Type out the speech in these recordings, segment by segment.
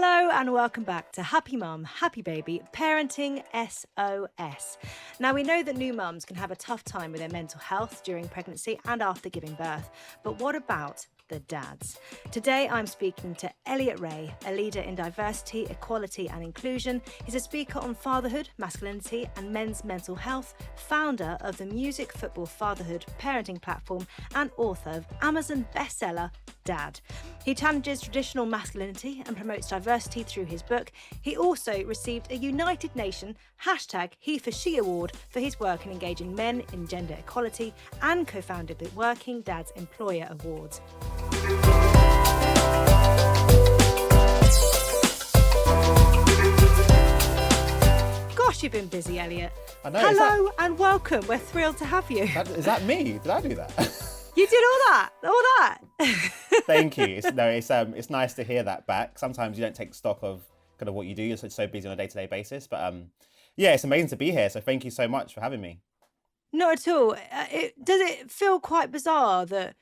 Hello and welcome back to Happy Mum, Happy Baby, Parenting SOS. Now, we know that new mums can have a tough time with their mental health during pregnancy and after giving birth, but what about the dads? Today, I'm speaking to Elliott Rae, a leader in diversity, equality and inclusion. He's a speaker on fatherhood, masculinity and men's mental health, founder of the MusicFootballFatherhood parenting platform and author of Amazon bestseller, Dad. He challenges traditional masculinity and promotes diversity through his book. He also received a United Nations #HeForShe award for his work in engaging men in gender equality and co-founded the Working Dads Employer Awards. Gosh, you've been busy, Elliott. I know. Hello and welcome. We're thrilled to have you. Is that me? Did I do that? You did all that. Thank you. It's nice to hear that back. Sometimes you don't take stock of kind of what you do. You're so busy on a day-to-day basis. But yeah, it's amazing to be here. So thank you so much for having me. Not at all. Does it feel quite bizarre that,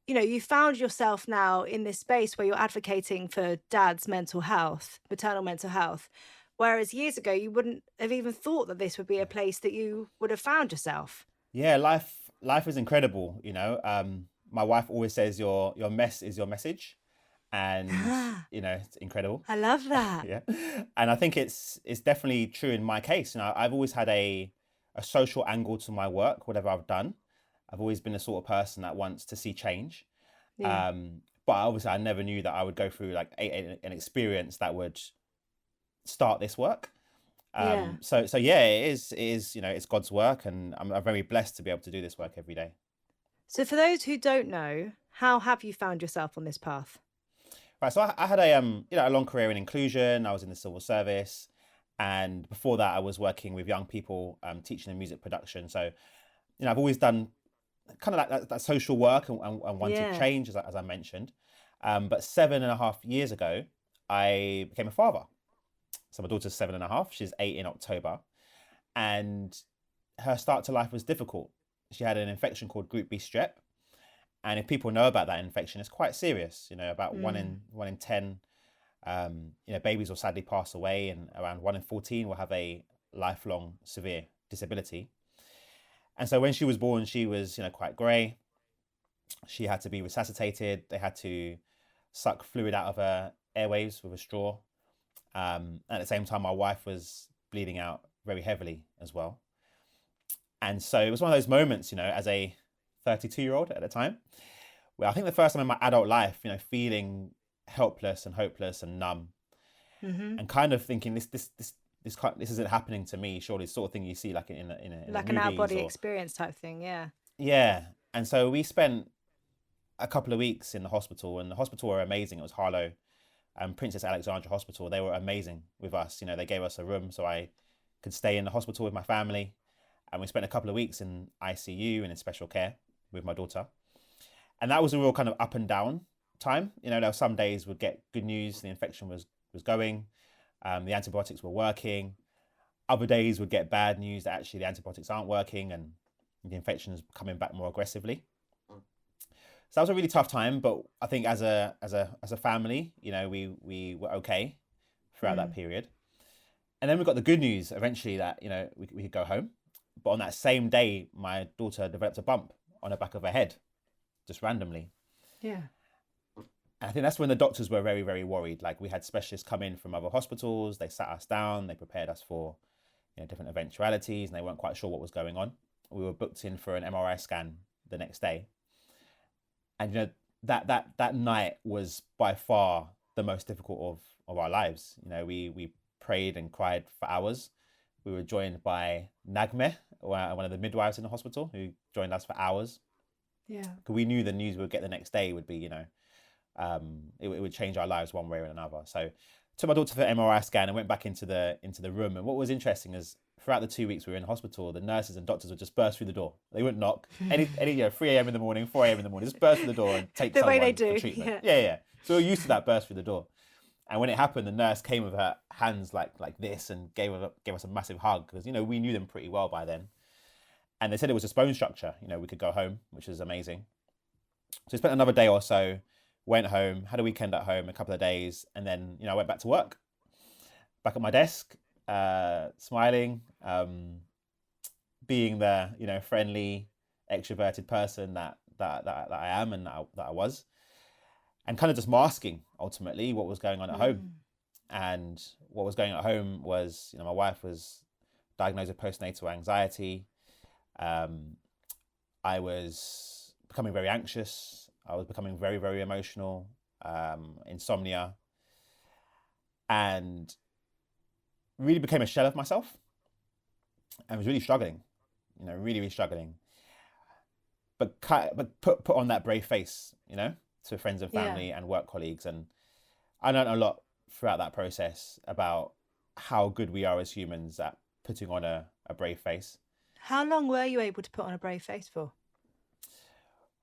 you know, you found yourself now in this space where you're advocating for dad's mental health, maternal mental health, whereas years ago you wouldn't have even thought that this would be a place that you would have found yourself? Yeah, life is incredible. You know, my wife always says your mess is your message, and you know, it's incredible. I love that. Yeah, and I think it's definitely true in my case. You know, I've always had a social angle to my work, whatever I've done. I've always been the sort of person that wants to see change. Yeah. But obviously I never knew that I would go through like an experience that would start this work. So yeah, it is, you know, it's God's work, and I'm very blessed to be able to do this work every day. So for those who don't know, how have you found yourself on this path? Right. So I had a long career in inclusion. I was in the civil service. And before that, I was working with young people, teaching them music production. So, you know, I've always done kind of like that social work and wanted change, as I mentioned. But 7.5 years ago, I became a father. So my daughter's 7.5. She's 8 in October. And her start to life was difficult. She had an infection called Group B strep. And if people know about that infection, it's quite serious. You know, about one in 10 you know, babies will sadly pass away, and around 1 in 14 will have a lifelong severe disability. And so when she was born, she was, you know, quite grey. She had to be resuscitated. They had to suck fluid out of her airwaves with a straw. At the same time, my wife was bleeding out very heavily as well. And so it was one of those moments, you know, as a 32-year-old at the time, where I think the first time in my adult life, you know, feeling helpless and hopeless and numb, and kind of thinking this isn't happening to me. Surely, it's the sort of thing you see like in Like an out-body experience type thing, yeah. Yeah, and so we spent a couple of weeks in the hospital, and the hospital were amazing. It was Harlow and Princess Alexandra Hospital. They were amazing with us. You know, they gave us a room so I could stay in the hospital with my family, and we spent a couple of weeks in ICU and in special care with my daughter. And that was a real kind of up and down time. You know, there were some days we'd get good news, the infection was going, the antibiotics were working. Other days we'd get bad news that actually the antibiotics aren't working and the infection is coming back more aggressively. So that was a really tough time, but I think as a family, you know, we were okay throughout that period. And then we got the good news eventually that, you know, we could go home. But on that same day, my daughter developed a bump on the back of her head, just randomly. Yeah. And I think that's when the doctors were very, very worried. Like, we had specialists come in from other hospitals. They sat us down. They prepared us for, you know, different eventualities, and they weren't quite sure what was going on. We were booked in for an MRI scan the next day. And, you know, that night was by far the most difficult of our lives. You know, we prayed and cried for hours. We were joined by Nagme, one of the midwives in the hospital, who joined us for hours. Yeah. Because we knew the news we would get the next day would be, you know, it would change our lives one way or another. So took my daughter for an MRI scan and went back into the room. And what was interesting is throughout the 2 weeks we were in hospital, the nurses and doctors would just burst through the door. They wouldn't knock. Any you know, 3 a.m. in the morning, 4 a.m. in the morning, just burst through the door and take the way someone they do for treatment. Yeah. Yeah. So we were used to that burst through the door. And when it happened, the nurse came with her hands like this and gave us a massive hug, because, you know, we knew them pretty well by then. And they said it was just bone structure. You know, we could go home, which is amazing. So we spent another day or so went home, had a weekend at home, a couple of days, and then, I went back to work, back at my desk, smiling, being the, friendly, extroverted person that I am and that I was, and kind of just masking ultimately what was going on at home. And what was going on at home was, my wife was diagnosed with postnatal anxiety. I was becoming very anxious. I was becoming very, very emotional, insomnia, and really became a shell of myself. I was really struggling, really, really struggling. But put on that brave face, to friends and family and work colleagues. And I learned a lot throughout that process about how good we are as humans at putting on a brave face. How long were you able to put on a brave face for?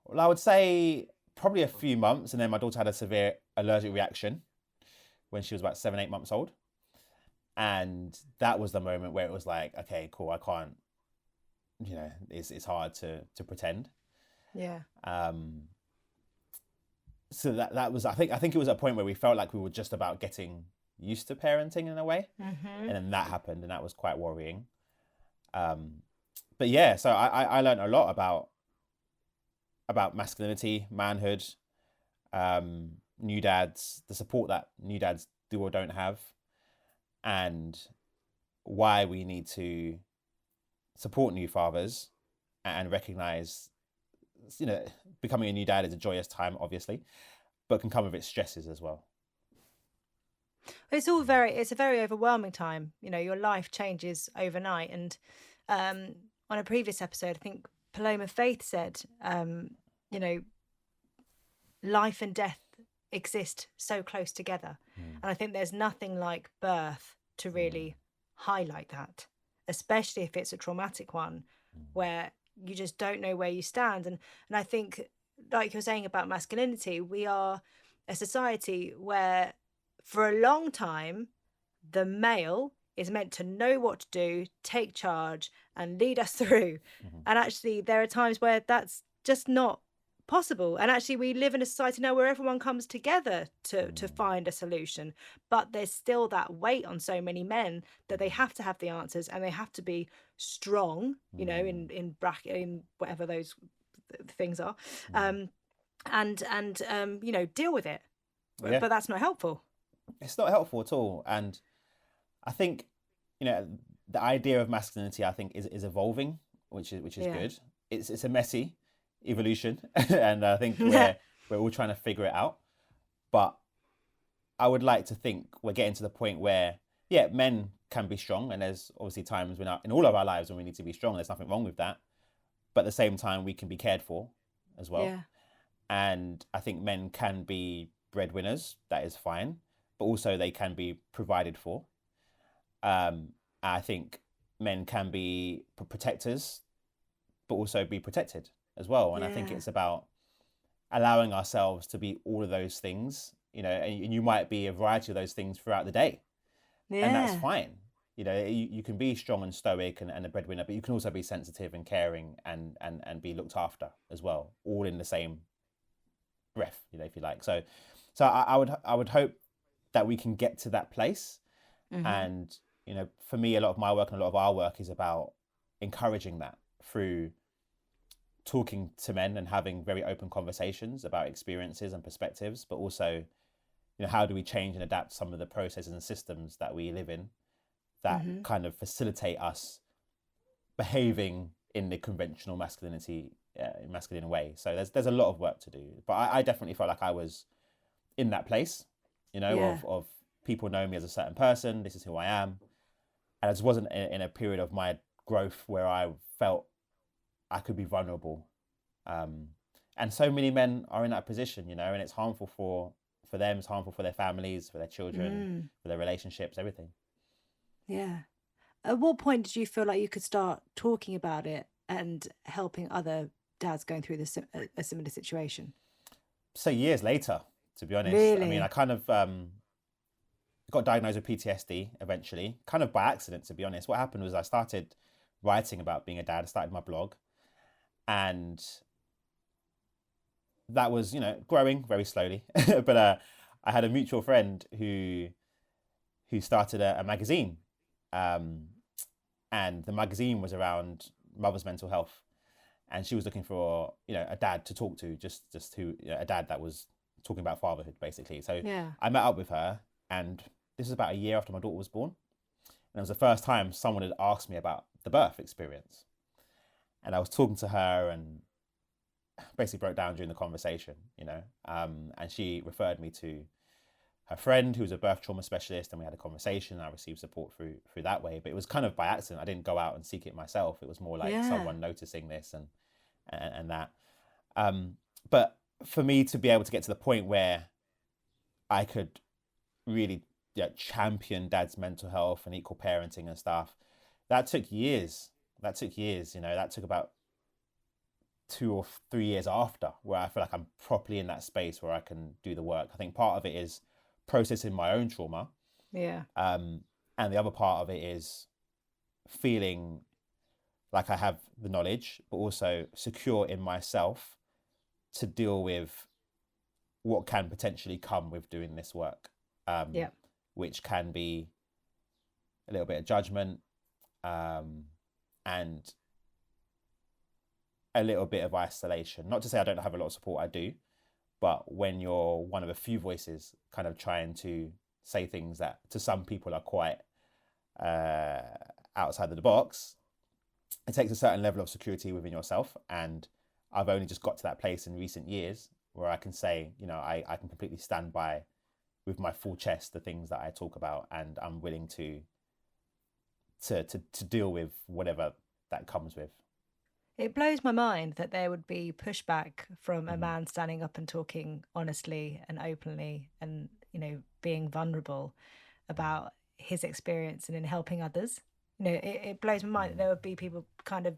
Well, I would say probably a few months. And then my daughter had a severe allergic reaction when she was about 7-8 months old. And that was the moment where it was like, okay, cool, I can't, it's hard to pretend. Yeah. So that was, I think it was a point where we felt like we were just about getting used to parenting in a way. And then that happened, and that was quite worrying. But yeah, so I learned a lot about masculinity, manhood, new dads, the support that new dads do or don't have, and why we need to support new fathers and recognize, becoming a new dad is a joyous time, obviously, but can come with its stresses as well. It's a very overwhelming time. Your life changes overnight. And on a previous episode, I think Paloma Faith said, life and death exist so close together. And I think there's nothing like birth to really highlight that, especially if it's a traumatic one where you just don't know where you stand. And I think, like you're saying about masculinity, we are a society where for a long time, the male is meant to know what to do, take charge, and lead us through. And actually, there are times where that's just not possible. And actually, we live in a society now where everyone comes together to find a solution. But there's still that weight on so many men that they have to have the answers, and they have to be strong, in bracket, in whatever those things are, and deal with it. Yeah. But that's not helpful. It's not helpful at all. And I think, the idea of masculinity, I think, is evolving, which is good. It's a messy evolution, and I think we're all trying to figure it out. But I would like to think we're getting to the point where, men can be strong, and there's obviously times in all of our lives when we need to be strong. There's nothing wrong with that. But at the same time, we can be cared for as well. Yeah. And I think men can be breadwinners. That is fine. But also they can be provided for. I think men can be protectors, but also be protected as well. And I think it's about allowing ourselves to be all of those things, and you might be a variety of those things throughout the day. Yeah. And that's fine. You can be strong and stoic and a breadwinner, but you can also be sensitive and caring and be looked after as well, all in the same breath, if you like. So I would hope that we can get to that place. And, for me, a lot of my work and a lot of our work is about encouraging that through talking to men and having very open conversations about experiences and perspectives, but also, how do we change and adapt some of the processes and systems that we live in that kind of facilitate us behaving in the conventional masculine way. So there's a lot of work to do, but I definitely felt like I was in that place, of people know me as a certain person. This is who I am. And I just wasn't in a period of my growth where I felt I could be vulnerable. And so many men are in that position, and it's harmful for them, it's harmful for their families, for their children, for their relationships, everything. Yeah. At what point did you feel like you could start talking about it and helping other dads going through a similar situation? So years later, to be honest. Really? I mean, I kind of got diagnosed with PTSD eventually, kind of by accident, to be honest. What happened was I started writing about being a dad. I started my blog, and that was, growing very slowly. But I had a mutual friend who started a magazine, and the magazine was around mother's mental health, and she was looking for a dad to talk to, just who a dad that was talking about fatherhood basically. So Yeah. I met up with her, and this was about a year after my daughter was born, and it was the first time someone had asked me about the birth experience, and I was talking to her and basically broke down during the conversation, and she referred me to her friend who was a birth trauma specialist, and we had a conversation, and I received support through that way. But it was kind of by accident. I didn't go out and seek it myself. It was more like someone noticing this and that. But for me to be able to get to the point where I could really champion dad's mental health and equal parenting and stuff, that took years. That took about 2 or 3 years after, where I feel like I'm properly in that space where I can do the work. I think part of it is processing my own trauma. Yeah. And the other part of it is feeling like I have the knowledge, but also secure in myself to deal with what can potentially come with doing this work. Which can be a little bit of judgment, and a little bit of isolation. Not to say I don't have a lot of support, I do. But when you're one of a few voices kind of trying to say things that to some people are quite outside of the box, it takes a certain level of security within yourself. And I've only just got to that place in recent years where I can say, I can completely stand by with my full chest the things that I talk about, and I'm willing to deal with whatever that comes with. It blows my mind that there would be pushback from a man standing up and talking honestly and openly and, being vulnerable about his experience and in helping others. It blows my mind that there would be people kind of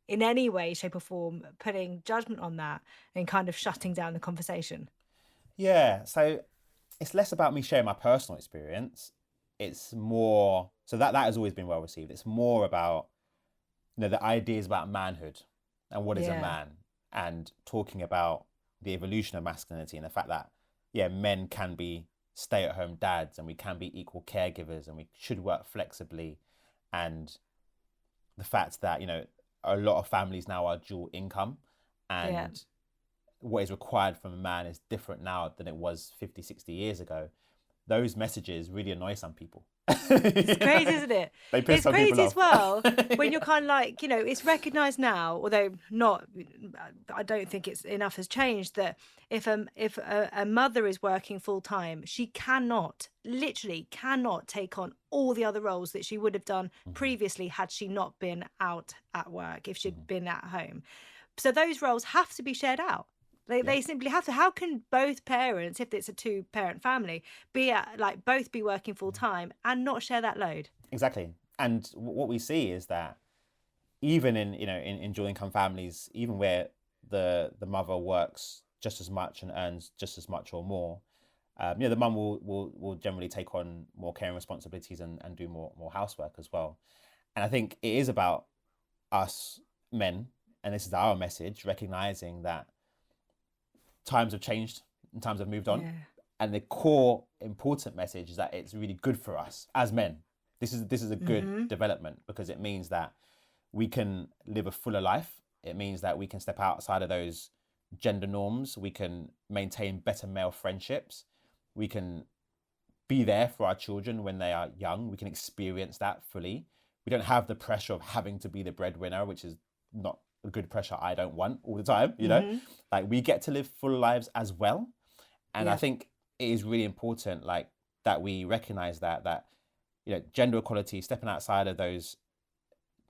in any way, shape or form putting judgment on that and kind of shutting down the conversation. Yeah, so it's less about me sharing my personal experience. It's more, so that has always been well received. It's more about the ideas about manhood and what is a man, and talking about the evolution of masculinity and the fact that, men can be stay-at-home dads, and we can be equal caregivers, and we should work flexibly. And the fact that, a lot of families now are dual income, and what is required from a man is different now than it was 50, 60 years ago. Those messages really annoy some people. It's crazy, isn't it? They piss it's some crazy people as well when you're kind of like, it's recognised now, although not, I don't think it's enough has changed, that if a mother is working full time, she literally cannot take on all the other roles that she would have done previously had she not been out at work, if she'd been at home. So those roles have to be shared out. They simply have to. How can both parents, if it's a 2-parent family, both be working full time and not share that load? Exactly. And what we see is that even in dual income families, even where the mother works just as much and earns just as much or more, the mum will generally take on more caring responsibilities and do more housework as well. And I think it is about us men, and this is our message, recognizing that times have changed and times have moved on. Yeah. And the core important message is that it's really good for us as men. This is a good development, because it means that we can live a fuller life. It means that we can step outside of those gender norms. We can maintain better male friendships. We can be there for our children when they are young. We can experience that fully. We don't have the pressure of having to be the breadwinner, which is not a good pressure I don't want all the time, like we get to live full lives as well. And I think it is really important, that we recognize that gender equality, stepping outside of those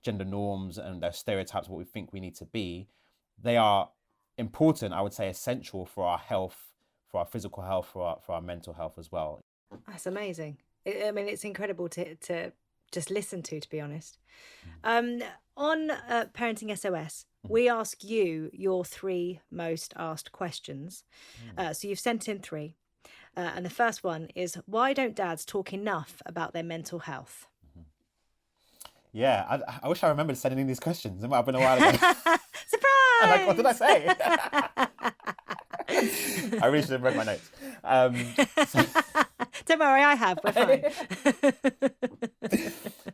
gender norms and those stereotypes, what we think we need to be, they are important, I would say essential for our health, for our physical health, for our mental health as well. That's amazing. It's incredible to just listen to be honest. On Parenting SOS, we ask you your 3 most asked questions. So you've sent in 3. And the first one is, why don't dads talk enough about their mental health? Yeah, I wish I remembered sending in these questions. It might have been a while ago. Surprise! I'm like, what did I say? I really should have read my notes. Don't worry, I have. We're fine.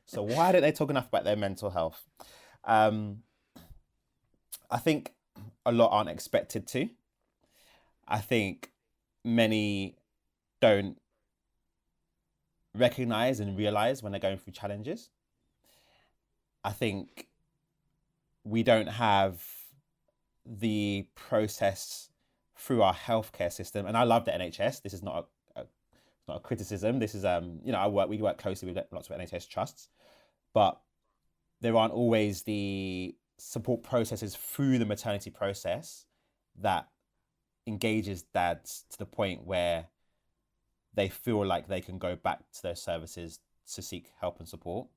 So why don't they talk enough about their mental health? I think a lot aren't expected to. I think many don't recognize and realize when they're going through challenges. I think we don't have the process through our healthcare system, and I love the NHS. This is not a criticism. This is we work closely with lots of NHS trusts, but there aren't always the support processes through the maternity process that engages dads to the point where they feel like they can go back to those services to seek help and support.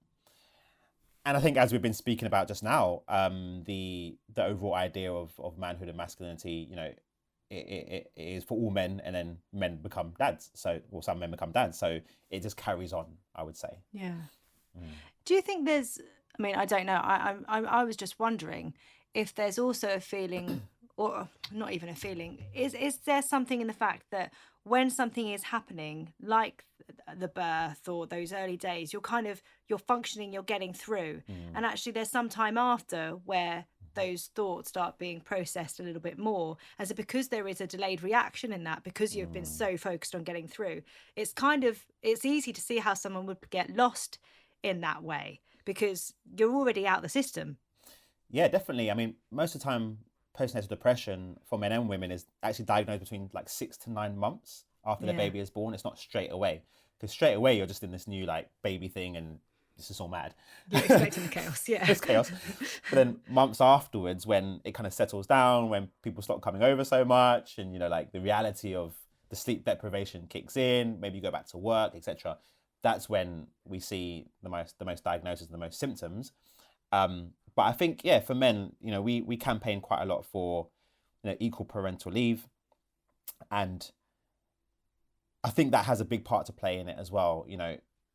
And I think, as we've been speaking about just now, the overall idea of manhood and masculinity, it is for all men, and then men become dads. Or some men become dads. So it just carries on, I would say. Yeah. Do you think there's? I mean, I don't know. I was just wondering if there's also a feeling, or not even a feeling. Is there something in the fact that when something is happening, like the birth or those early days, you're functioning, you're getting through, and actually there's some time after where those thoughts start being processed a little bit more, as because there is a delayed reaction in that, because you've been so focused on getting through. It's easy to see how someone would get lost in that way because you're already out the system. Yeah, definitely. I mean, most of the time, postnatal depression for men and women is actually diagnosed between like 6 to 9 months after the baby is born. It's not straight away, because straight away you're just in this new like baby thing and this is all mad. You're expecting the chaos, yeah. It's chaos. But then months afterwards, when it kind of settles down, when people stop coming over so much, and like the reality of the sleep deprivation kicks in, maybe you go back to work, etc. That's when we see the most diagnoses and the most symptoms. But I think, for men, we campaign quite a lot for, equal parental leave. And I think that has a big part to play in it as well.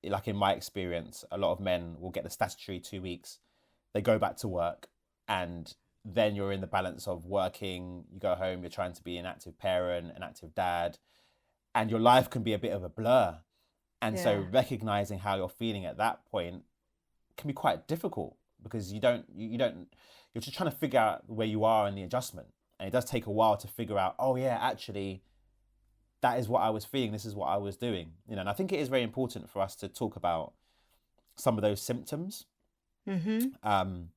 Like in my experience, a lot of men will get the statutory 2 weeks, they go back to work, and then you're in the balance of working, you go home, you're trying to be an active parent, an active dad, and your life can be a bit of a blur. And so recognizing how you're feeling at that point can be quite difficult, because you're just trying to figure out where you are in the adjustment. And it does take a while to figure out, oh yeah, actually, that is what I was feeling. This is what I was doing. And I think it is very important for us to talk about some of those symptoms. And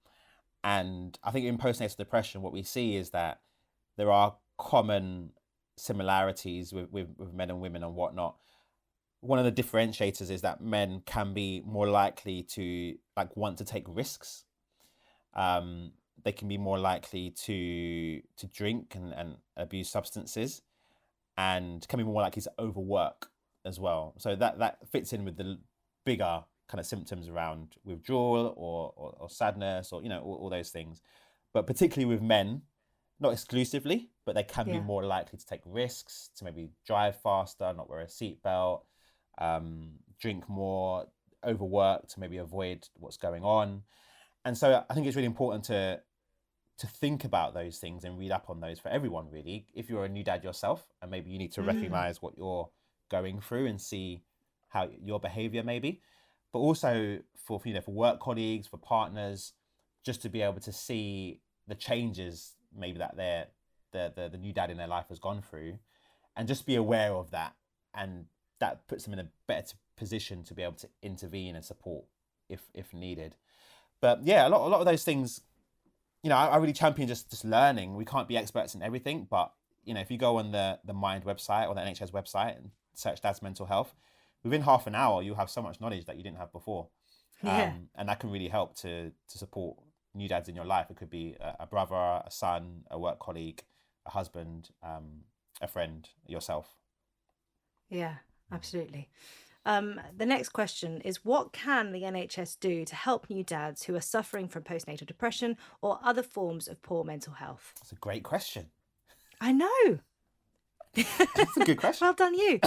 I think in postnatal depression, what we see is that there are common similarities with men and women and whatnot. One of the differentiators is that men can be more likely to want to take risks. They can be more likely to drink and abuse substances, and can be more likely to overwork as well. So that fits in with the bigger kind of symptoms around withdrawal or sadness, or all those things. But particularly with men, not exclusively, but they can be more likely to take risks, to maybe drive faster, not wear a seatbelt, drink more, overwork to maybe avoid what's going on. And so I think it's really important to think about those things and read up on those for everyone, really. If you're a new dad yourself, and maybe you need to recognize what you're going through and see how your behavior may be, but also for work colleagues, for partners, just to be able to see the changes maybe that the new dad in their life has gone through, and just be aware of that. And that puts them in a better position to be able to intervene and support if needed. But yeah, a lot of those things, I really champion just learning. We can't be experts in everything, but if you go on the Mind website or the NHS website and search dad's mental health, within half an hour you'll have so much knowledge that you didn't have before. And that can really help to support new dads in your life. It could be a brother, a son, a work colleague, a husband, a friend, yourself. Yeah, absolutely. The next question is, what can the NHS do to help new dads who are suffering from postnatal depression or other forms of poor mental health? That's a great question. I know. That's a good question. Well done, you.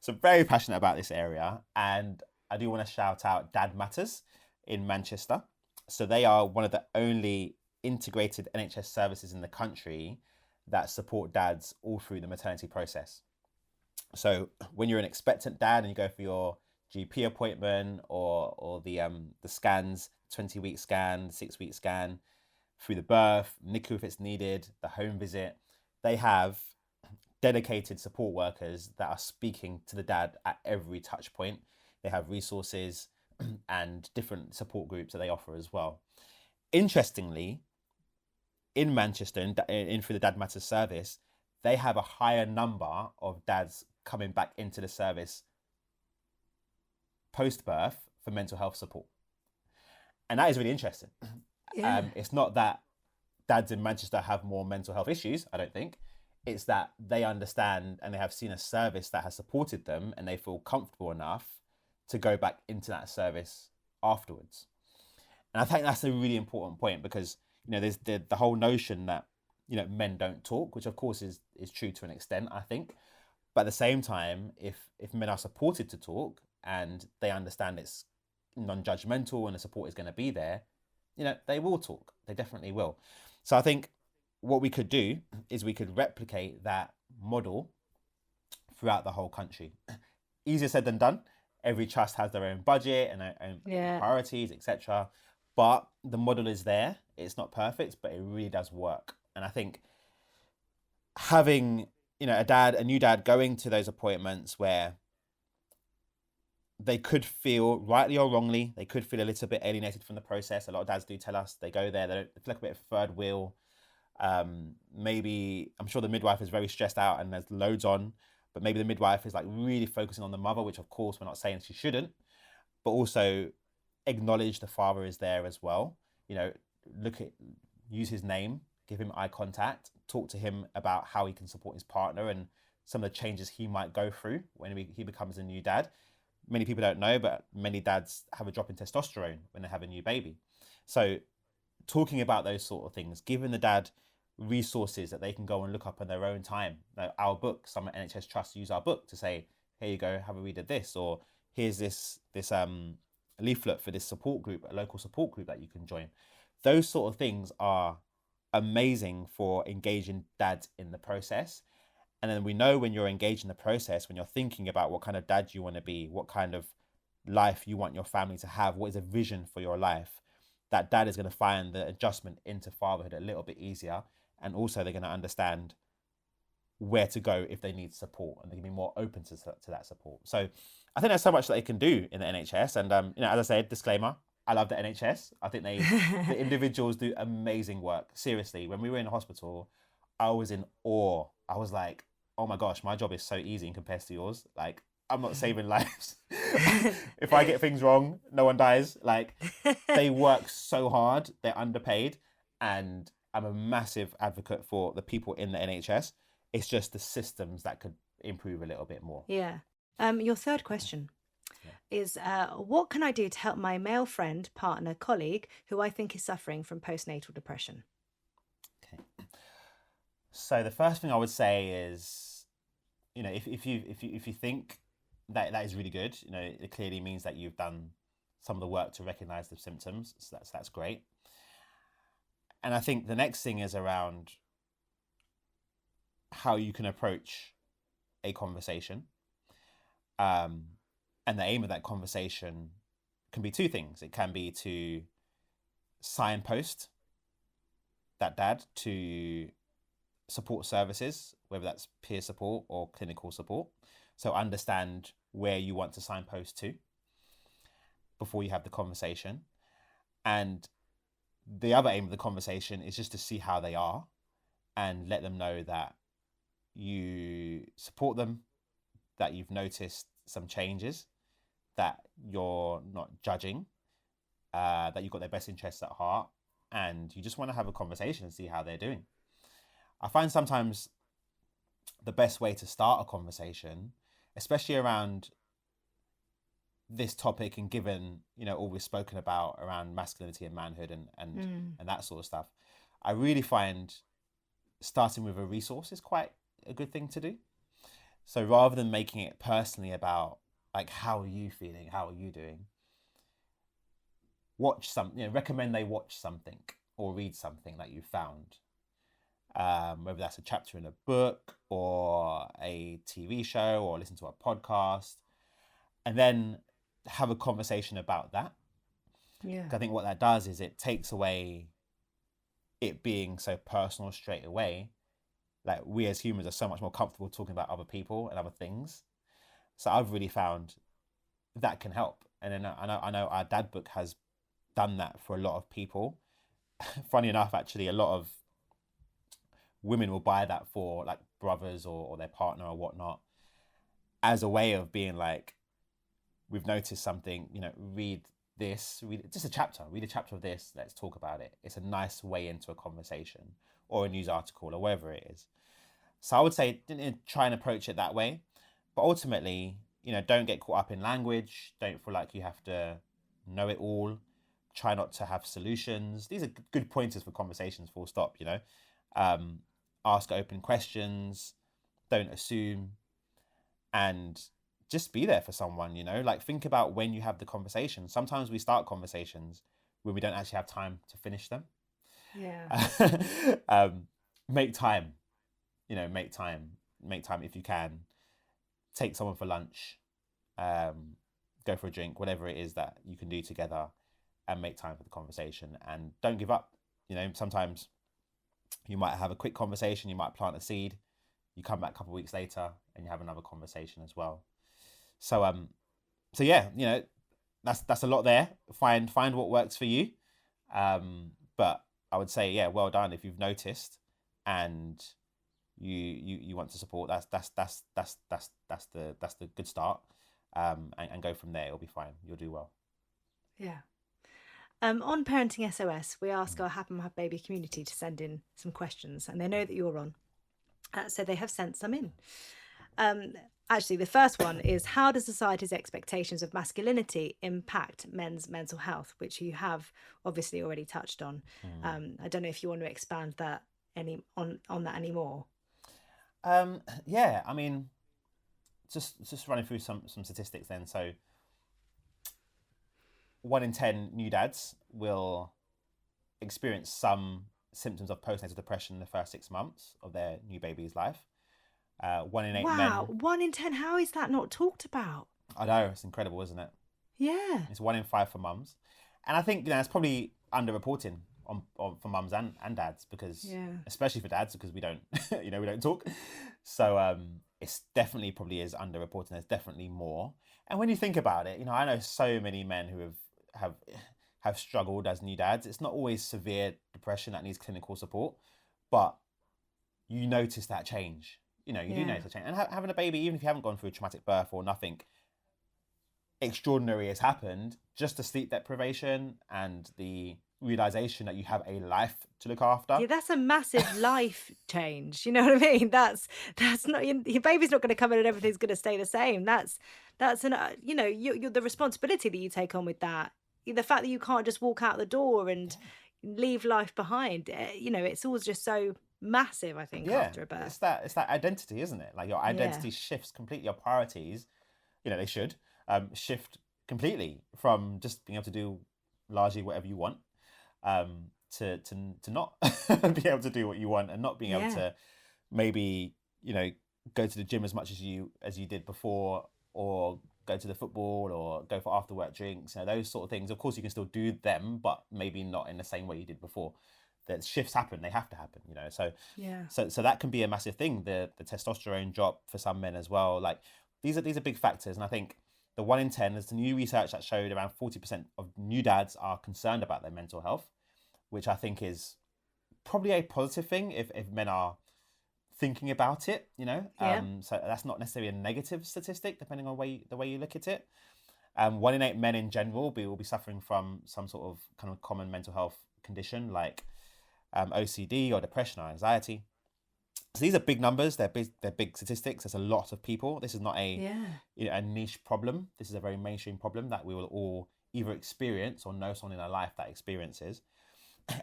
So very passionate about this area, and I do want to shout out Dad Matters in Manchester. So they are one of the only integrated NHS services in the country that support dads all through the maternity process. So when you're an expectant dad and you go for your GP appointment or the scans, 20-week scan, 6-week scan, through the birth, NICU if it's needed, the home visit, they have dedicated support workers that are speaking to the dad at every touch point. They have resources and different support groups that they offer as well. Interestingly, in Manchester, in through the Dad Matters service, they have a higher number of dads coming back into the service post-birth for mental health support. And that is really interesting. Yeah. It's not that dads in Manchester have more mental health issues, I don't think. It's that they understand and they have seen a service that has supported them and they feel comfortable enough to go back into that service afterwards. And I think that's a really important point because, there's the whole notion that, men don't talk, which of course is true to an extent, I think. But at the same time, if men are supported to talk and they understand it's non-judgmental and the support is going to be there, they will talk. They definitely will. So I think what we could do is we could replicate that model throughout the whole country. Easier said than done. Every trust has their own budget and their own priorities, etc. But the model is there. It's not perfect, but it really does work. And I think having, a new dad going to those appointments where they could feel, rightly or wrongly, they could feel a little bit alienated from the process. A lot of dads do tell us they go there, they feel like a bit of third wheel. Maybe, I'm sure the midwife is very stressed out and there's loads on, but maybe the midwife is like really focusing on the mother, which of course we're not saying she shouldn't, but also acknowledge the father is there as well. Use his name, give him eye contact, talk to him about how he can support his partner and some of the changes he might go through when he becomes a new dad. Many people don't know, but many dads have a drop in testosterone when they have a new baby. So talking about those sort of things, giving the dad resources that they can go and look up in their own time. Our book, some NHS trusts use our book to say, here you go, have a read of this, or here's this leaflet for this support group, a local support group that you can join. Those sort of things are amazing for engaging dads in the process. And then we know when you're engaged in the process, when you're thinking about what kind of dad you want to be, what kind of life you want your family to have, what is a vision for your life, that dad is going to find the adjustment into fatherhood a little bit easier. And also they're going to understand where to go if they need support, and they can be more open to that support. So I think there's so much that they can do in the NHS. And, as I said, disclaimer, I love the NHS. I think the individuals do amazing work. Seriously, when we were in the hospital, I was in awe. I was like, oh my gosh, my job is so easy in comparison to yours. Like, I'm not saving lives. If I get things wrong, no one dies. Like, they work so hard. They're underpaid. And I'm a massive advocate for the people in the NHS. It's just the systems that could improve a little bit more. Yeah. Your third question is, what can I do to help my male friend, partner, colleague, who I think is suffering from postnatal depression? Okay. So the first thing I would say is, if you think that is really good, it clearly means that you've done some of the work to recognize the symptoms. So that's great. And I think the next thing is around how you can approach a conversation. And the aim of that conversation can be two things. It can be to signpost that dad to support services, whether that's peer support or clinical support. So understand where you want to signpost to before you have the conversation. And the other aim of the conversation is just to see how they are and let them know that you support them, that you've noticed some changes, that you're not judging, that you've got their best interests at heart, and you just want to have a conversation and see how they're doing. I find sometimes the best way to start a conversation, especially around this topic and given, all we've spoken about around masculinity and manhood and that sort of stuff, I really find starting with a resource is quite a good thing to do. So rather than making it personally about, like, how are you feeling? How are you doing? recommend they watch something or read something that you found. Whether that's a chapter in a book or a TV show or listen to a podcast, and then have a conversation about that. Yeah. I think what that does is it takes away it being so personal straight away. Like, we as humans are so much more comfortable talking about other people and other things. So I've really found that can help. And then I know our dad book has done that for a lot of people. Funny enough, actually, a lot of women will buy that for like brothers or their partner or whatnot, as a way of being like, we've noticed something, read this, read just a chapter, read a chapter of this, let's talk about it. It's a nice way into a conversation or a news article or whatever it is. So I would say try and approach it that way. But ultimately, don't get caught up in language. Don't feel like you have to know it all. Try not to have solutions. These are good pointers for conversations, full stop, Ask open questions. Don't assume. And just be there for someone, like, think about when you have the conversation. Sometimes we start conversations when we don't actually have time to finish them. Yeah. Make time, make time if you can. Take someone for lunch, go for a drink, whatever it is that you can do together, and make time for the conversation. And don't give up. Sometimes you might have a quick conversation, you might plant a seed, you come back a couple of weeks later and you have another conversation as well. So yeah, that's a lot there. Find what works for you. But I would say, yeah, well done if you've noticed and you want to support. That's the good start. And go from there. It'll be fine. You'll do well. Yeah. On Parenting SOS, we ask our Happy Mum Happy Baby community to send in some questions, and they know that you're on. So they have sent some in. Actually, the first one is, how does society's expectations of masculinity impact men's mental health, which you have obviously already touched on. I don't know if you want to expand that on that anymore. Yeah, I mean, just running through some statistics then. So 1 in 10 new dads will experience some symptoms of postnatal depression in the first 6 months of their new baby's life. 1 in 8 men. Wow, 1 in 10. How is that not talked about? I know, it's incredible, isn't it? Yeah. It's 1 in 5 for mums, and I think it's probably underreporting on for mums and dads, because especially for dads, because we don't we don't talk. So it's definitely probably is underreporting. There's definitely more. And when you think about it, I know so many men who have struggled as new dads. It's not always severe depression that needs clinical support, but you notice that change. You do notice a change. And having a baby, even if you haven't gone through a traumatic birth or nothing extraordinary has happened, just the sleep deprivation and the realization that you have a life to look after. Yeah, that's a massive life change. You know what I mean? That's not, your baby's not going to come in and everything's going to stay the same. That's an you're the responsibility that you take on with that. The fact that you can't just walk out the door and leave life behind. It's always just so massive, I think, after a birth. It's that identity, isn't it? Like, your identity shifts completely. Your priorities, they should shift completely from just being able to do largely whatever you want, to not be able to do what you want, and not being able to maybe go to the gym as much as you did before, or go to the football, or go for after work drinks, those sort of things. Of course you can still do them, but maybe not in the same way you did before. That shifts happen, they have to happen, so that can be a massive thing. The testosterone drop for some men as well. Like, these are big factors. And I think the 1 in 10, there's the new research that showed around 40% of new dads are concerned about their mental health, which I think is probably a positive thing if men are thinking about it, so that's not necessarily a negative statistic, depending on the way you look at it. 1 in 8 men in general will be suffering from some sort of kind of common mental health condition, like OCD or depression or anxiety. So these are big numbers. They're big statistics. There's a lot of people. This is not a niche problem. This is a very mainstream problem that we will all either experience or know someone in our life that experiences.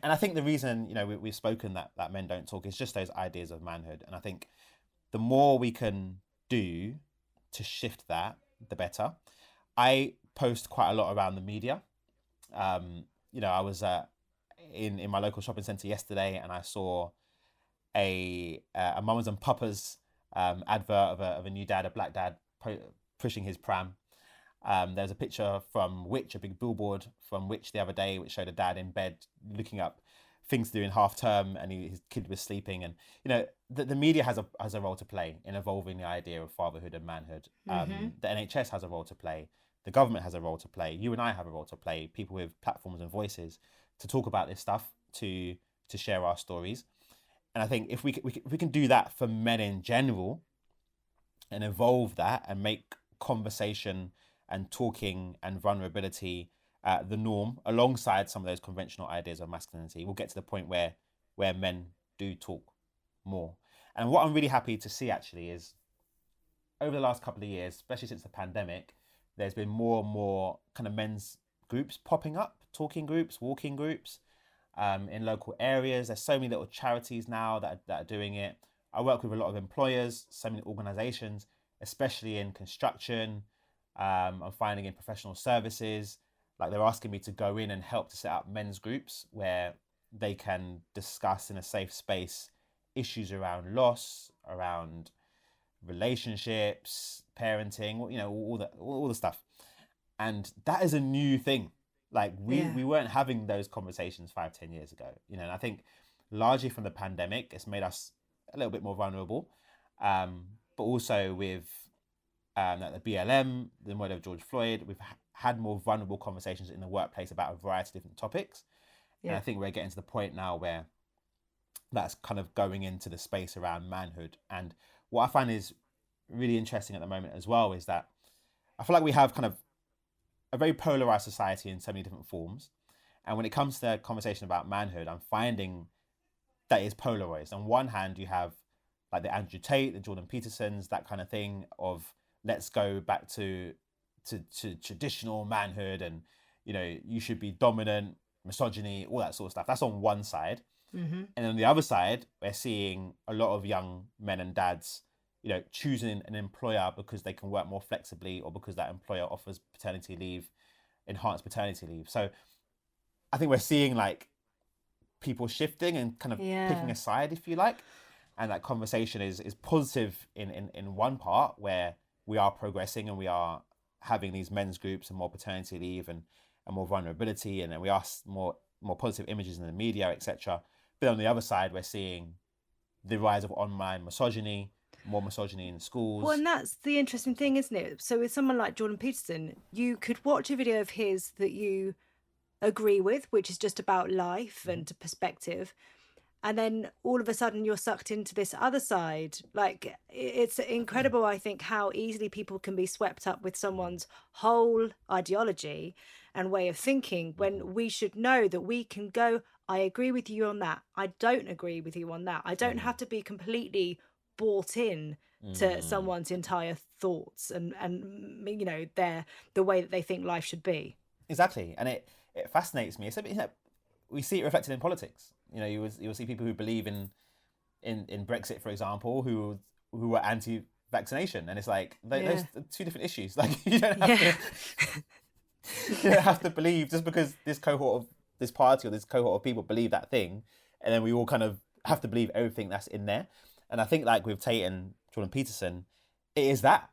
And I think the reason we've spoken that men don't talk is just those ideas of manhood. And I think the more we can do to shift that, the better. I post quite a lot around the media, I was in my local shopping centre yesterday, and I saw a Mamas and Papas advert of a new dad, a black dad, pushing his pram. There's a picture from Which, a big billboard from Which the other day, which showed a dad in bed looking up things to do in half term, and his kid was sleeping. And the media has a role to play in evolving the idea of fatherhood and manhood. The NHS has a role to play. The government has a role to play. You and I have a role to play. People with platforms and voices to talk about this stuff, to share our stories. And I think if we can do that for men in general, and evolve that and make conversation and talking and vulnerability the norm alongside some of those conventional ideas of masculinity, we'll get to the point where men do talk more. And what I'm really happy to see actually is over the last couple of years, especially since the pandemic, there's been more and more kind of men's groups popping up, talking groups, walking groups in local areas. There's so many little charities now that are doing it. I work with a lot of employers, so many organizations, especially in construction. I'm finding in professional services, like they're asking me to go in and help to set up men's groups where they can discuss in a safe space issues around loss, around relationships, parenting, all the stuff. And that is a new thing. Like we weren't having those conversations 5-10 years ago, and I think largely from the pandemic, it's made us a little bit more vulnerable, but also with the BLM, the murder of George Floyd, we've had more vulnerable conversations in the workplace about a variety of different topics. And I think we're getting to the point now where that's kind of going into the space around manhood. And what I find is really interesting at the moment as well is that I feel like we have kind of a very polarized society in so many different forms. And when it comes to the conversation about manhood, I'm finding that is polarized. On one hand, you have like the Andrew Tate, the Jordan Petersons, that kind of thing of let's go back to traditional manhood, and you should be dominant, misogyny, all that sort of stuff. That's on one side. And on the other side, we're seeing a lot of young men and dads, choosing an employer because they can work more flexibly, or because that employer offers paternity leave, enhanced paternity leave. So I think we're seeing like people shifting and kind of picking a side, if you like. And that conversation is positive in one part where we are progressing and we are having these men's groups and more paternity leave and more vulnerability, and then we are more positive images in the media, etc. But on the other side, we're seeing the rise of online misogyny, more misogyny in schools. Well, and that's the interesting thing, isn't it? So with someone like Jordan Peterson, you could watch a video of his that you agree with, which is just about life and perspective, and then all of a sudden you're sucked into this other side. Like, it's incredible, I think, how easily people can be swept up with someone's whole ideology and way of thinking, when we should know that we can go, I agree with you on that, I don't agree with you on that. I don't have to be completely bought in to someone's entire thoughts and the way that they think life should be. Exactly. And it fascinates me. We see it reflected in politics. You'll see people who believe in Brexit, for example, who are anti-vaccination, and it's like those are two different issues. Like you don't have to believe just because this party or this cohort of people believe that thing, and then we all kind of have to believe everything that's in there. And I think like with Tate and Jordan Peterson, it is that.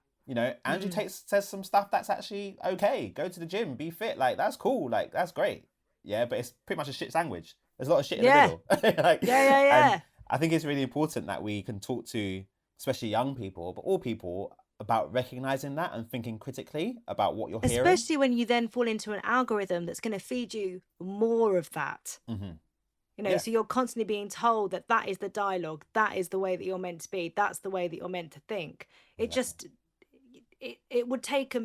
Andrew Tate says some stuff that's actually okay. Go to the gym, be fit. Like that's cool. Like that's great. Yeah, but it's pretty much a shit sandwich. There's a lot of shit in the middle. And I think it's really important that we can talk to, especially young people, but all people, about recognizing that and thinking critically about what you're hearing. Especially when you then fall into an algorithm that's going to feed you more of that. So you're constantly being told that is the dialogue, that is the way that you're meant to be, that's the way that you're meant to think. It just, it would take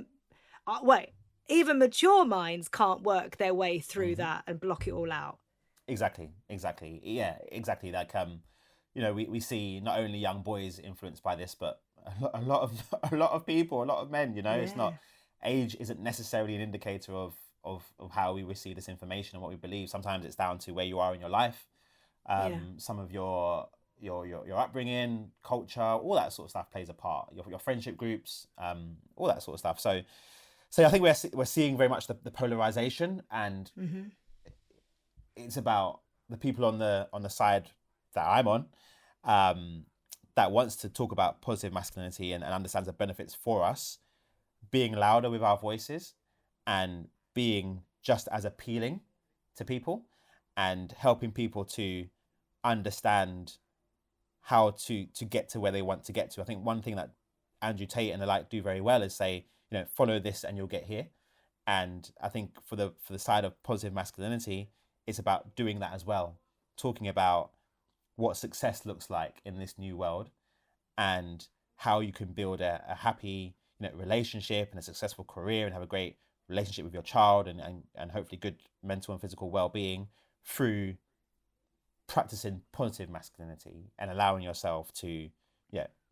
even mature minds can't work their way through that and block it all out. Exactly. Yeah, exactly. Like, we see not only young boys influenced by this, but a lot of people, a lot of men. It's not, age isn't necessarily an indicator of how we receive this information and what we believe. Sometimes it's down to where you are in your life, some of your upbringing, culture, all that sort of stuff plays a part. Your friendship groups, all that sort of stuff. So So I think we're seeing very much the polarization, and it's about the people on the side that I'm on, that wants to talk about positive masculinity and understands the benefits for us, being louder with our voices and being just as appealing to people and helping people to understand how to get to where they want to get to. I think one thing that Andrew Tate and the like do very well is say, follow this and you'll get here. And I think for the side of positive masculinity, it's about doing that as well, talking about what success looks like in this new world and how you can build a happy relationship and a successful career and have a great relationship with your child and hopefully good mental and physical well-being through practicing positive masculinity and allowing yourself to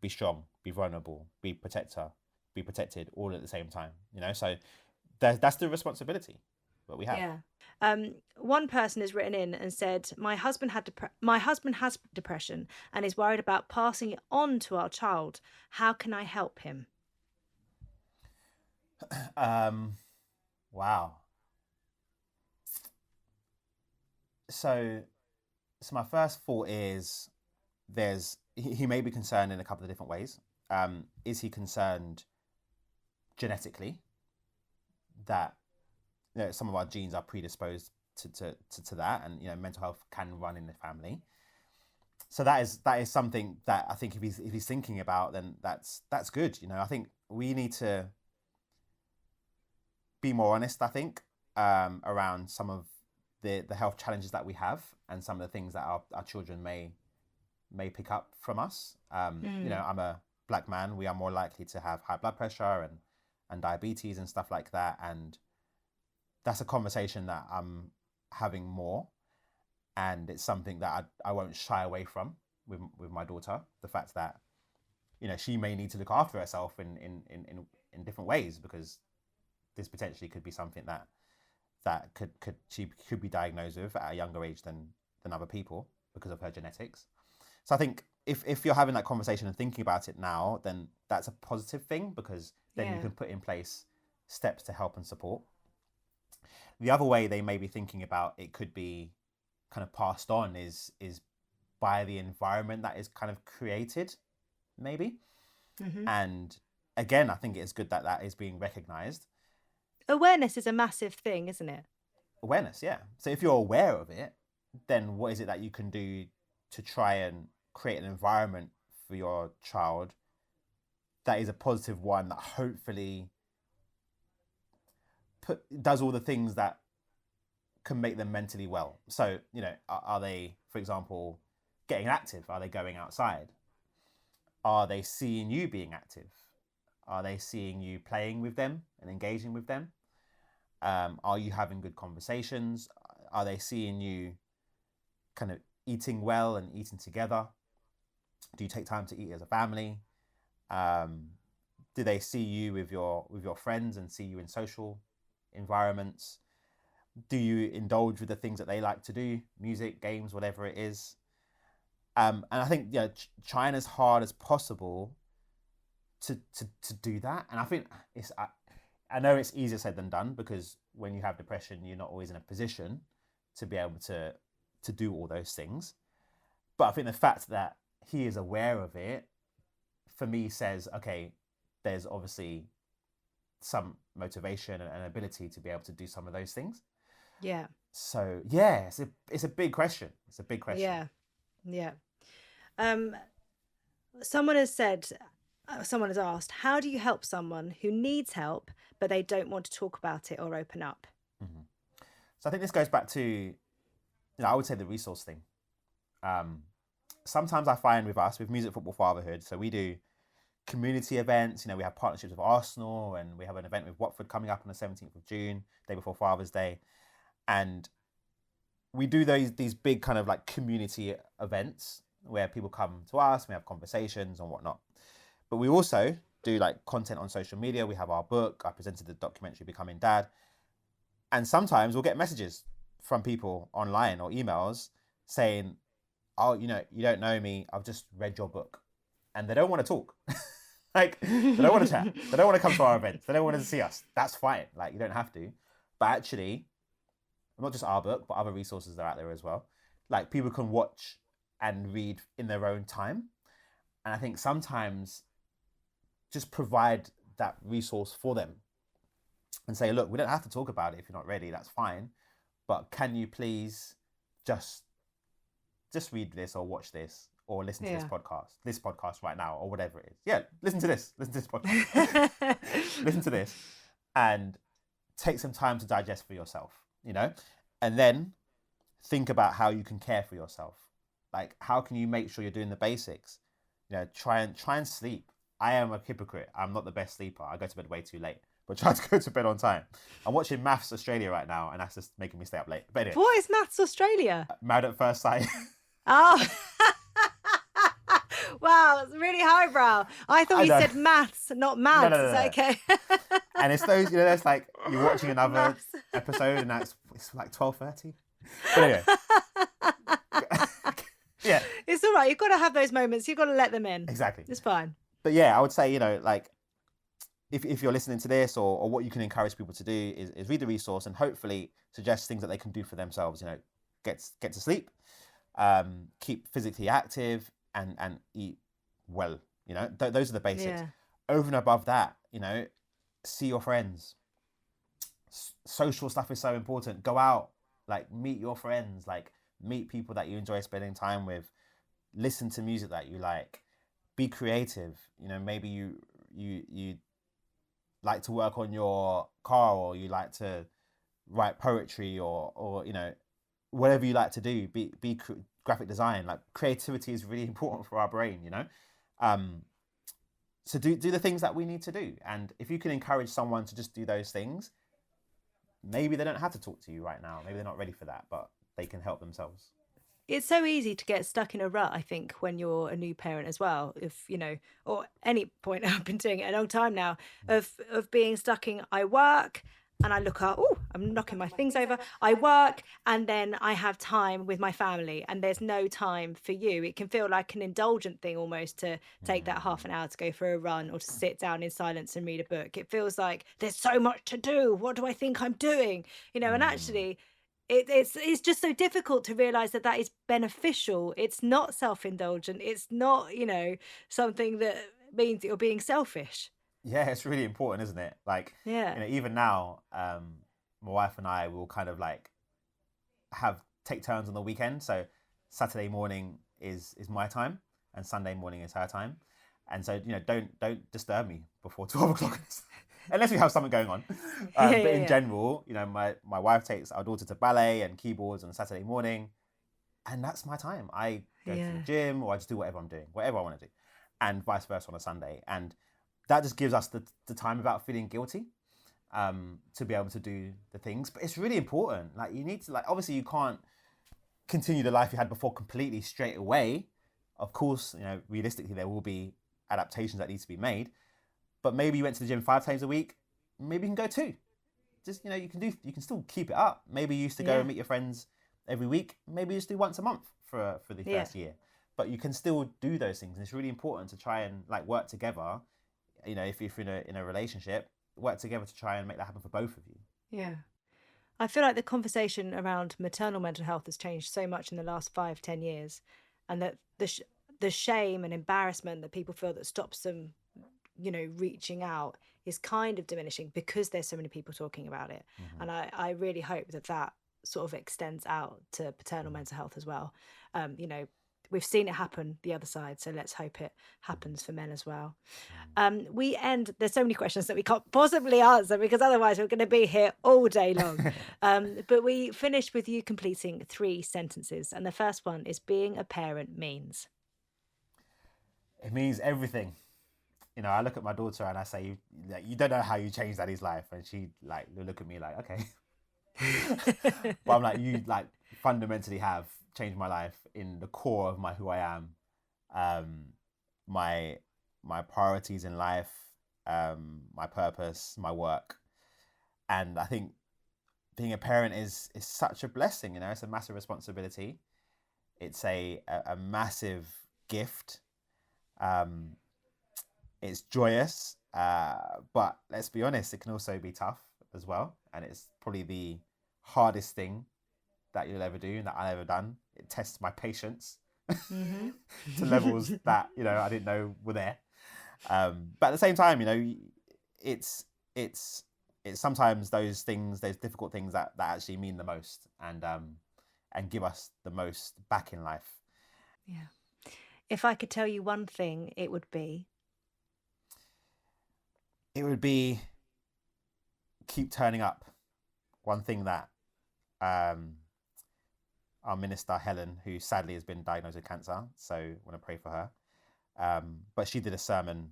be strong, be vulnerable, be protected all at the same time. So that's the responsibility that we have. Yeah. One person has written in and said, my husband has depression and is worried about passing it on to our child. How can I help him? Wow. So my first thought is he may be concerned in a couple of different ways. Is he concerned genetically that some of our genes are predisposed to that, and mental health can run in the family? So that is something that I think if he's thinking about, then that's good. I think we need to be more honest, I think, around some of the health challenges that we have and some of the things that our children may pick up from us. I'm a black man. We are more likely to have high blood pressure and diabetes and stuff like that. And that's a conversation that I'm having more. And it's something that I won't shy away from with my daughter. The fact that, she may need to look after herself in different ways, because this potentially could be something that she could be diagnosed with at a younger age than other people because of her genetics. So I think if you're having that conversation and thinking about it now, then that's a positive thing, because then you can put in place steps to help and support. The other way they may be thinking about it could be kind of passed on is by the environment that is kind of created, maybe. And again, I think it's good that is being recognized. Awareness is a massive thing, isn't it? Awareness, yeah. So if you're aware of it, then what is it that you can do to try and create an environment for your child that is a positive one, that hopefully does all the things that can make them mentally well? So, are they, for example, getting active? Are they going outside? Are they seeing you being active? Are they seeing you playing with them and engaging with them? Are you having good conversations? Are they seeing you kind of eating well and eating together? Do you take time to eat as a family? Do they see you with your friends and see you in social environments? Do you indulge with the things that they like to do? Music, games, whatever it is. And I think trying as hard as possible to do that. And I think I know it's easier said than done, because when you have depression, you're not always in a position to be able to do all those things. But I think the fact that he is aware of it, for me, says, okay, there's obviously some motivation and ability to be able to do some of those things. Yeah. So yeah, it's a big question. It's a big question. Yeah. Someone has asked, how do you help someone who needs help, but they don't want to talk about it or open up? Mm-hmm. So I think this goes back to, I would say the resource thing. Sometimes I find with Music Football Fatherhood, so we do community events. We have partnerships with Arsenal, and we have an event with Watford coming up on the 17th of June, day before Father's Day. And we do these big kind of like community events where people come to us, we have conversations and whatnot. But we also do like content on social media. We have our book. I presented the documentary Becoming Dad. And sometimes we'll get messages from people online or emails saying, oh, you don't know me, I've just read your book. And they don't want to talk. Like, they don't want to chat. They don't want to come to our events. They don't want to see us. That's fine. Like, you don't have to. But actually, not just our book, but other resources that are out there as well. Like, people can watch and read in their own time. And I think sometimes just provide that resource for them and say, look, we don't have to talk about it if you're not ready. That's fine. But can you please just read this or watch this or listen to this podcast right now or whatever it is. Yeah, listen to this podcast. Listen to this and take some time to digest for yourself, you know? And then think about how you can care for yourself. Like, how can you make sure you're doing the basics? You know, try and sleep. I am a hypocrite. I'm not the best sleeper. I go to bed way too late. But try to go to bed on time. I'm watching Maths Australia right now, and that's just making me stay up late. But anyway, what is Maths Australia? Married at First Sight. Oh. Wow, it's really highbrow. I thought you said maths, not maths. No. Okay. And it's those, you know, that's like you're watching another episode, and it's like 12:30. But anyway. Yeah. It's all right. You've got to have those moments. You've got to let them in. Exactly. It's fine. But yeah, I would say, you know, like, if you're listening to this, or what you can encourage people to do is read the resource and hopefully suggest things that they can do for themselves. You know, get to sleep, keep physically active, and eat well. You know, those are the basics. Yeah. Over and above that, you know, see your friends. Social stuff is so important. Go out, like, meet your friends, like, meet people that you enjoy spending time with. Listen to music that you like. Be creative. You know, maybe you like to work on your car, or you like to write poetry, or you know, whatever you like to do. Be graphic design. Like, creativity is really important for our brain, you know. So do the things that we need to do. And if you can encourage someone to just do those things, maybe they don't have to talk to you right now. Maybe they're not ready for that, but they can help themselves. It's so easy to get stuck in a rut, I think, when you're a new parent as well. If, you know, or any point, I've been doing it a long time now, of being stuck in, I work and I look up, oh, I'm knocking my things over. I work and then I have time with my family, and there's no time for you. It can feel like an indulgent thing almost to take that half an hour to go for a run, or to sit down in silence and read a book. It feels like there's so much to do. What do I think I'm doing? You know, and actually, it's just so difficult to realize that is beneficial. It's not self-indulgent. It's not, you know, something that means that you're being selfish. Yeah, it's really important, isn't it? Like, yeah, you know, even now, my wife and I will kind of like take turns on the weekend. So Saturday morning is my time, and Sunday morning is her time. And so, you know, don't disturb me before 12 o'clock. Unless we have something going on. But in general, you know, my wife takes our daughter to ballet and keyboards on Saturday morning, and that's my time. I go to the gym, or I just do whatever I'm doing, whatever I want to do, and vice versa on a Sunday. And that just gives us the time without feeling guilty, to be able to do the things. But it's really important. Like, you need to, like, obviously you can't continue the life you had before completely straight away. Of course, you know, realistically there will be adaptations that need to be made. But maybe you went to the gym 5 times a week. Maybe you can go 2. Just, you know, you can still keep it up. Maybe you used to go and meet your friends every week. Maybe you just do once a month for the first year. But you can still do those things. And it's really important to try and, like, work together. You know, if you're in a relationship, work together to try and make that happen for both of you. Yeah. I feel like the conversation around maternal mental health has changed so much in the last 5-10 years, and that the shame and embarrassment that people feel that stops them, you know, reaching out is kind of diminishing because there's so many people talking about it. And I really hope that sort of extends out to paternal mental health as well. You know, we've seen it happen the other side, so let's hope it happens for men as well. There's so many questions that we can't possibly answer, because otherwise we're going to be here all day long. But we finished with you completing 3 sentences, and the first one is, being a parent means. It means everything. You know, I look at my daughter and I say, you don't know how you changed Daddy's life. And she, like, will look at me like, okay. But I'm like, you, like, fundamentally have changed my life in the core of who I am. My priorities in life, my purpose, my work. And I think being a parent is such a blessing. You know, it's a massive responsibility. It's a massive gift. it's joyous, but let's be honest, it can also be tough as well. And it's probably the hardest thing that you'll ever do and that I've ever done. It tests my patience to levels that, you know, I didn't know were there. But at the same time, you know, it's sometimes those things, those difficult things that actually mean the most and give us the most back in life. Yeah. If I could tell you one thing, it would be keep turning up. One thing that our minister, Helen, who sadly has been diagnosed with cancer, so I want to pray for her. But she did a sermon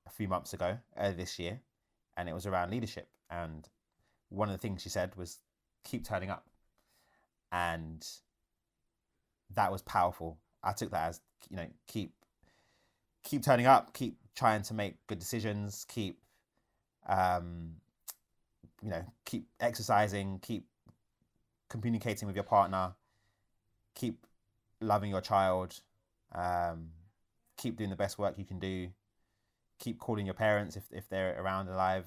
a few months ago, earlier this year, and it was around leadership. And one of the things she said was, keep turning up. And that was powerful. I took that as, you know, keep turning up, keep trying to make good decisions, keep keep exercising, keep communicating with your partner, keep loving your child, keep doing the best work you can do, keep calling your parents if they're around alive,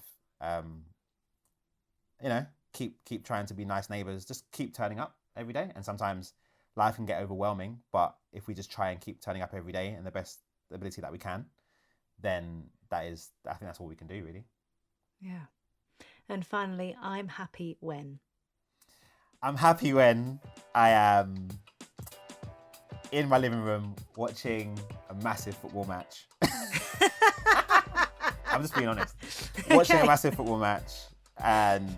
keep trying to be nice neighbors, just keep turning up every day. And sometimes life can get overwhelming, but if we just try and keep turning up every day in the best ability that we can, then I think that's all we can do, really. Yeah. And finally, I'm happy when I am in my living room watching a massive football match. I'm just being honest. Watching a massive football match, and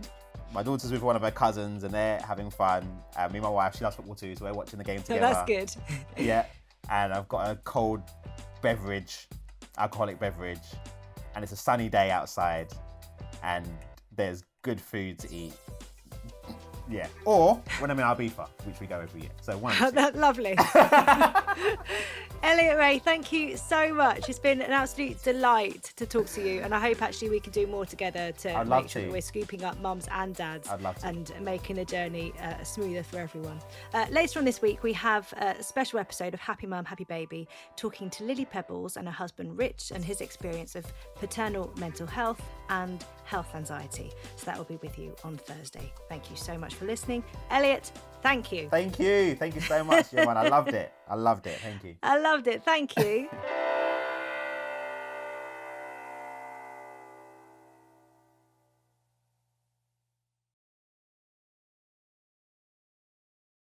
my daughter's with one of her cousins and they're having fun. Me and my wife, she loves football too, so we're watching the game together. So that's good. Yeah. And I've got a cold alcoholic beverage, and it's a sunny day outside, and there's good food to eat. Yeah. Or when I'm in Ibiza, which we go every year. So one. That's lovely. Elliott Rae, thank you so much. It's been an absolute delight to talk to you, and I hope actually we can do more together to make sure that we're scooping up mums and dads and making the journey smoother for everyone. Later on this week, we have a special episode of Happy Mum, Happy Baby, talking to Lily Pebbles and her husband Rich and his experience of paternal mental health and health anxiety. So that will be with you on Thursday. Thank you so much for listening. Elliott, thank you. Thank you so much, Giovanna. I loved it. Thank you. I loved it. Thank you.